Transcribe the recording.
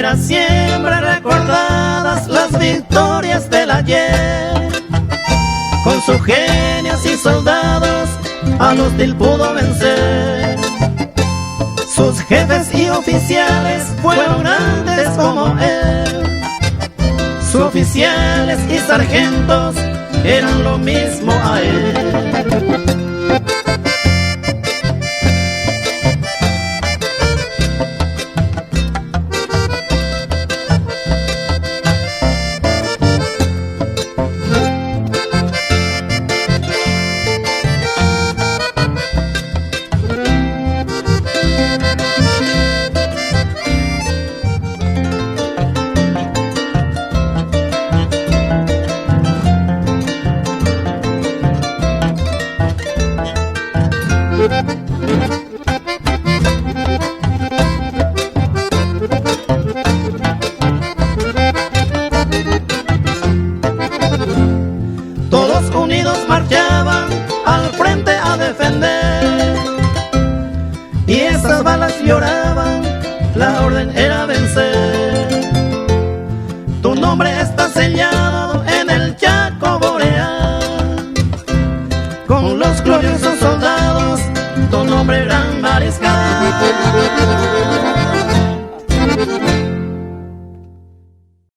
Eran siempre recordadas las victorias del ayer. Con sus genios y soldados al hostil pudo vencer. Sus jefes y oficiales fueron grandes como él. Sus oficiales y sargentos eran lo mismo a él. Todos unidos marchaban al frente a defender, y esas balas lloraban, la orden era vencer. Tu nombre está sellado en el Chaco boreal, con los gloriosos soldados, tu nombre gran mariscal.